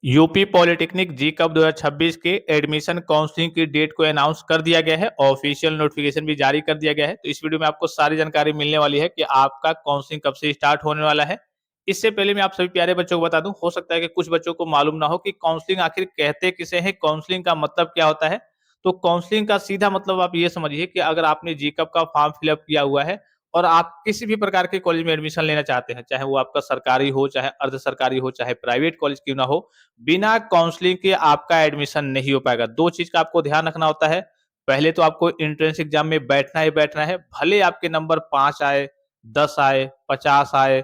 UP polytechnic जी cup 2026 के admission counselling की date को अनाउंस कर दिया गया है। ऑफिशियल नोटिफिकेशन भी जारी कर दिया गया है। तो इस वीडियो में आपको सारी जानकारी मिलने वाली है कि आपका काउंसलिंग कब से स्टार्ट होने वाला है। इससे पहले मैं आप सभी प्यारे बच्चों को बता दूं, हो सकता है कि कुछ बच्चों को मालूम ना हो कि काउंसलिंग आखिर कहते किसे हैं, काउंसलिंग का मतलब क्या होता है। तो काउंसलिंग का सीधा मतलब आप ये समझिए कि अगर आपने जी कप का फॉर्म फिलअप किया हुआ है और आप किसी भी प्रकार के कॉलेज में एडमिशन लेना चाहते हैं, चाहे वो आपका सरकारी हो, चाहे अर्ध सरकारी हो, चाहे प्राइवेट कॉलेज क्यों ना हो, बिना काउंसलिंग के आपका एडमिशन नहीं हो पाएगा। 2 चीज़ का आपको ध्यान रखना होता है। पहले तो आपको एंट्रेंस एग्ज़ाम में बैठना ही बैठना है, भले आपके नंबर 5 आए, 10 आए, 50 आए,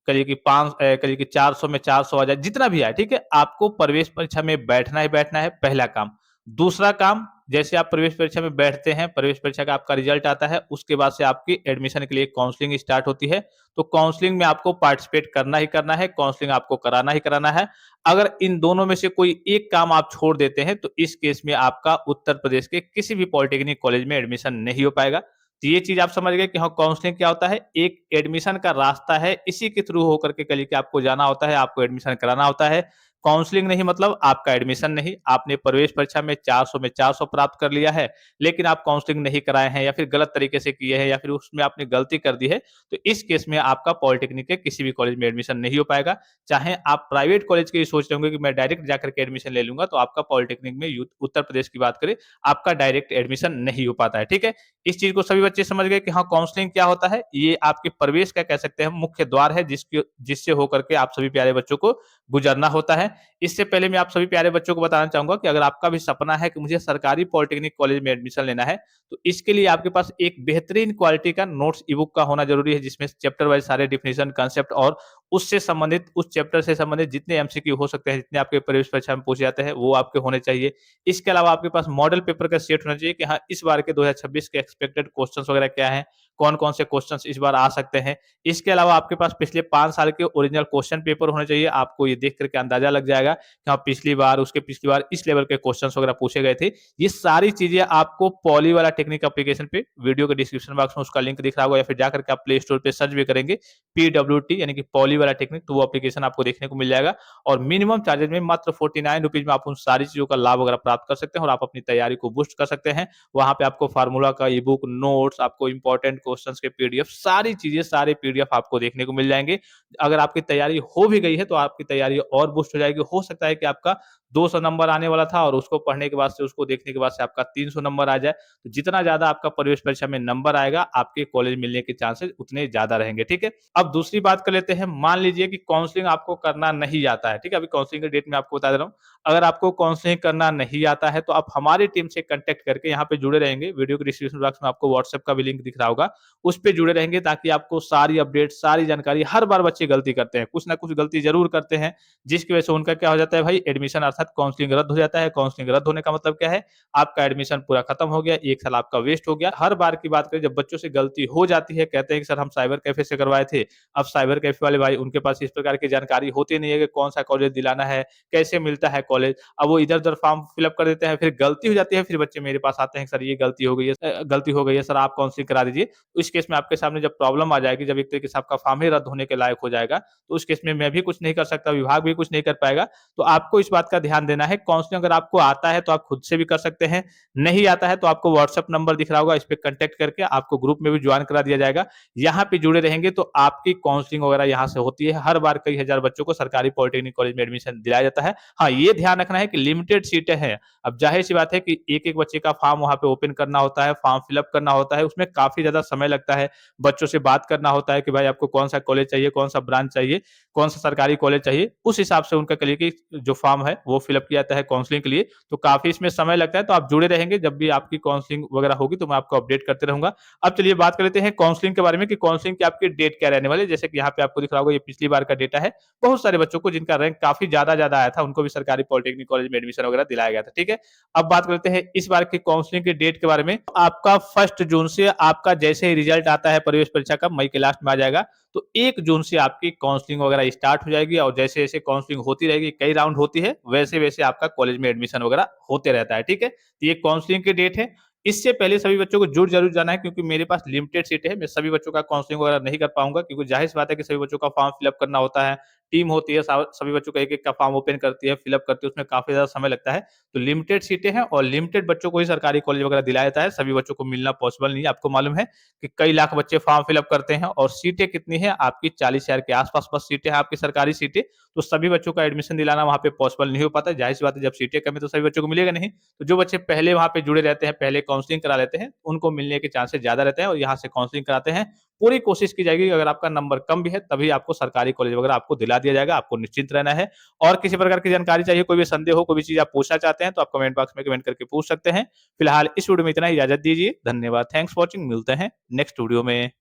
कहिए कि कहिए कि 400 में 400 आ जाए, जितना भी आए, ठीक है? आपको प्रवेश परीक्षा में बैठना ही बैठना है, पहला काम। दूसरा काम, जैसे आप प्रवेश परीक्षा में बैठते हैं, प्रवेश परीक्षा का आपका रिज़ल्ट आता है, उसके बाद से आपकी एडमिशन के लिए काउंसलिंग स्टार्ट होती है। तो काउंसलिंग में आपको पार्टिसिपेट करना ही करना है, काउंसलिंग आपको कराना ही कराना है। अगर इन दोनों में से कोई एक काम आप छोड़ देते हैं, तो इस केस में आपका उत्तर प्रदेश के किसी भी पॉलिटेक्निक कॉलेज में एडमिशन नहीं हो पाएगा। तो ये चीज़ आप समझ गए कि हाँ, काउंसलिंग क्या होता है? एक एडमिशन का रास्ता है, इसी के थ्रू होकर के कल कि आपको जाना होता है, आपको एडमिशन कराना होता है। काउंसलिंग नहीं मतलब आपका एडमिशन नहीं, आपने प्रवेश परीक्षा में 400 प्राप्त कर लिया है, लेकिन आप काउंसलिंग नहीं कराए हैं या फिर गलत तरीके से किए हैं या फिर उसमें आपने गलती कर दी है, तो इस केस में आपका पॉलिटेक्निक के किसी भी कॉलेज में एडमिशन नहीं हो पाएगा। चाहे आप प्राइवेट कॉलेज के लिए सोच रहे होंगे कि मैं डायरेक्ट जाकर के एडमिशन ले लूँगा, तो आपका पॉलिटेक्निक में उत्तर प्रदेश की बात करें, आपका डायरेक्ट एडमिशन नहीं हो पाता है, ठीक है? इस चीज़ को सभी बच्चे समझ गए कि हाँ, काउंसलिंग क्या होता है? ये आपके प्रवेश का कह सकते हैं मुख्य द्वार है जिससे होकर के आप सभी प्यारे बच्चों को गुज़रना होता है। इससे पहले मैं आप सभी प्यारे बच्चों को बताना चाहूँगा कि अगर आपका भी सपना है कि मुझे सरकारी पॉलिटेक्निक कॉलेज में एडमिशन लेना है, तो इसके लिए आपके पास एक बेहतरीन क्वालिटी का नोट्स ई-बुक का होना ज़रूरी है, जिसमें चैप्टर वाइज़ सारे डेफिनिशन, कांसेप्ट और उससे संबंधित, उस चैप्टर से संबंधित जितने एमसीक्यू हो सकते हैं, जितने आपके प्रवेश परीक्षा में पूछे जाते हैं, वो आपके होने चाहिए। इसके अलावा आपके पास मॉडल पेपर का सेट होना चाहिए कि हाँ, इस बार के 2026 के एक्सपेक्टेड क्वेश्चंस वगैरह क्या हैं, कौन-कौन से क्वेश्चंस इस बार आ सकते हैं। इसके अलावा आपके पास पिछले 5 साल के ओरिजिनल क्वेश्चन पेपर होने चाहिए। आपको ये देख कर के अंदाज़ा लग जाएगा कि हाँ, पिछली बार, उसके पिछली बार इस लेवल के क्वेश्चंस वगैरह पूछे गए थे। ये सारी चीज़ें आपको पॉली वाला टेक्निक एप्लीकेशन पे, वीडियो के डिस्क्रिप्शन बॉक्स में उसका लिंक दिख रहा होगा या फिर जाकर के आप प्ले स्टोर पे सर्च भी करेंगे, पीडब्ल्यूटी यानी कि पॉली वाला टेक्निक, तो वो एप्लीकेशन आपको देखने को मिल जाएगा और मिनिमम चार्जेज़ में मात्र ₹49 में आप उन सारी चीज़ों का लाभ वगैरह प्राप्त कर सकते हैं और आप अपनी तैयारी को बूस्ट कर सकते हैं। वहाँ पे आपको फार्मूला का ई-बुक, नोट्स, आपको इम्पोर्टेंट क्वेश्चंस के पीडीएफ, सारी चीज़ें, सारे पीडीएफ आपको देखने को मिल जाएँगे। अगर आपकी तैयारी हो भी गई है, तो आपकी तैयारी और बूस्ट हो जाएगी। हो सकता है कि आपका 200 नंबर आने वाला था और उसको पढ़ने के बाद से, उसको देखने के बाद से आपका 300 नंबर आ जाए। तो जितना ज़्यादा आपका प्रवेश परीक्षा में नंबर आएगा, आपके कॉलेज मिलने के चांसेस उतने ज़्यादा रहेंगे, ठीक है? अब दूसरी बात कर लेते हैं, मान लीजिए कि काउंसलिंग आपको करना नहीं आता है, ठीक है? अभी काउंसलिंग की डेट मैं आपको बता दे रहा हूँ। अगर आपको काउंसलिंग करना नहीं आता है, तो आप हमारी टीम से कॉन्टैक्ट करके यहाँ पे जुड़े रहेंगे। वीडियो के डिस्क्रिप्शन बॉक्स में आपको व्हाट्सएप का भी लिंक दिख रहा होगा। उस पे जुड़े रहेंगे ताकि आपको सारी अपडेट, सारी जानकारी, हर बार बच्चे गलती करते हैं, कुछ ना कुछ गलती ज़रूर करते हैं, जिसकी वजह से उनका क्या हो जाता है भाई, एडमिशन अर्थात काउंसलिंग रद्द हो जाता है। काउंसलिंग रद्द होने का मतलब क्या है? आपका एडमिशन पूरा खत्म हो गया, 1 साल आपका वेस्ट हो गया। हर बार की बात करें, जब बच्चों से गलती हो जाती है, कहते हैं कि सर हम साइबर कैफ़े से करवाए थे। अब साइबर कैफ़े वाले भाई, उनके पास इस प्रकार की जानकारी होती नहीं है कि कौन-सा कॉलेज दिलाना है, कैसे मिलता है कॉलेज। अब वो इधर-उधर फॉर्म फिलअप कर देते हैं, फिर गलती हो जाती है, फिर बच्चे मेरे पास आते हैं, सर ये गलती हो गई है, गलती हो गई है, सर आप काउंसलिंग करा दीजिए। तो इस केस में आपके सामने जब प्रॉब्लम आ जाएगी, जब एक तरीके से आपका फॉर्म ही रद्द होने के लायक हो जाएगा, तो उस केस में मैं भी कुछ नहीं कर सकता, विभाग भी कुछ नहीं कर पाएगा। तो आपको इस बात का ध्यान देना है, काउंसलिंग अगर आपको आता है तो आप खुद से भी कर सकते हैं, नहीं आता है तो आपको व्हाट्सएप नंबर दिख रहा होगा, इस पे कॉन्टैक्ट करके आपको ग्रुप में भी जॉइन करा दिया जाएगा। यहाँ पे जुड़े रहेंगे तो आपकी काउंसलिंग वगैरह यहाँ से होती है। हर बार कई हजार बच्चों को सरकारी पॉलिटेक्निक कॉलेज में एडमिशन दिलाया जाता है। हाँ, ये ध्यान रखना है कि लिमिटेड सीटें हैं। अब ज़ाहिर-सी बात है कि एक-एक बच्चे का फॉर्म वहाँ पे ओपन करना होता है, फॉर्म फिल अप करना होता है, उसमें काफ़ी ज़्यादा समय लगता है। बच्चों से बात करना होता है कि भाई आपको कौन-सा कॉलेज चाहिए, कौन-सा ब्रांच चाहिए, कौन-सा सरकारी कॉलेज चाहिए। उस हिसाब से उनका करिए कि जो फॉर्म है वो फिल अप किया जाता है काउंसलिंग के लिए। तो काफ़ी इसमें समय लगता है, तो आप जुड़े रहेंगे, जब भी आपकी काउंसलिंग वगैरह होगी तो मैं आपको अपडेट करते रहूँगा। अब चलिए बात कर लेते हैं काउंसलिंग के बारे में कि काउंसलिंग की आपकी डेट क्या रहने वाली है। जैसे कि यहाँ पे आपको दिख रहा होगा, ये पिछली बार का डेटा है। बहुत सारे बच्चों को जिनका रैंक काफ़ी ज़्यादा आया था, उनको भी सरकारी पॉलिटेक्निक कॉलेज में एडमिशन वगैरह दिलाया गया था, ठीक है? अब बात करते हैं इस बार की काउंसलिंग की डेट के बारे में। आपका 1 जून से, आपका जैसे ही रिजल्ट आता है प्रवेश परीक्षा का, मई के लास्ट में आ जाएगा, तो 1 जून से आपकी काउंसलिंग वगैरह स्टार्ट हो जाएगी और जैसे-जैसे काउंसलिंग होती रहेगी, कई राउंड होती है, वैसे-वैसे आपका कॉलेज में एडमिशन वगैरह होते रहता है, ठीक है? तो ये काउंसलिंग की डेट है। इससे पहले सभी बच्चों को जुड़ ज़रूर जाना है, क्योंकि मेरे पास लिमिटेड सीटें हैं। मैं सभी बच्चों का काउंसलिंग वगैरह नहीं कर पाऊँगा, क्योंकि ज़ाहिर-सी बात है कि सभी बच्चों का फॉर्म फिल अप करना होता है, टीम होती है, सभी बच्चों का एक-एक का फॉर्म ओपन करती है, फिल अप करती है, उसमें काफ़ी ज़्यादा समय लगता है। तो लिमिटेड सीटें हैं और लिमिटेड बच्चों को ही सरकारी कॉलेज वगैरह दिलाया जाता है, सभी बच्चों को मिलना पॉसिबल नहीं है। आपको मालूम है कि कई लाख बच्चे फॉर्म फिल अप करते हैं और सीटें कितनी हैं, आपकी 40,000 के आस-पास बस सीटें हैं आपकी सरकारी सीटें, तो सभी बच्चों का एडमिशन दिलाना वहाँ पे पॉसिबल नहीं हो पाता है। ज़ाहिर-सी बात है, जब सीटें कम है तो सभी बच्चों को मिलेगा नहीं। तो जो बच्चे पहले वहाँ पे जुड़े रहते हैं, पहले काउंसलिंग करा लेते हैं, उनको मिलने के चांसेस ज़्यादा रहते हैं और यहाँ से काउंसलिंग कराते हैं। पूरी कोशिश की जाएगी कि अगर आपका नंबर कम भी है, तभी आपको सरकारी कॉलेज वगैरह आपको दिला दिया जाएगा, आपको निश्चिंत रहना है। और किसी प्रकार की जानकारी चाहिए, कोई भी संदेह हो, कोई भी चीज़ आप पूछना चाहते हैं, तो आप कमेंट बॉक्स में कमेंट करके पूछ सकते हैं। फिलहाल इस वीडियो में इतना ही, इजाज़त दीजिए। धन्यवाद। Thanks for watching. मिलते हैं नेक्स्ट वीडियो में।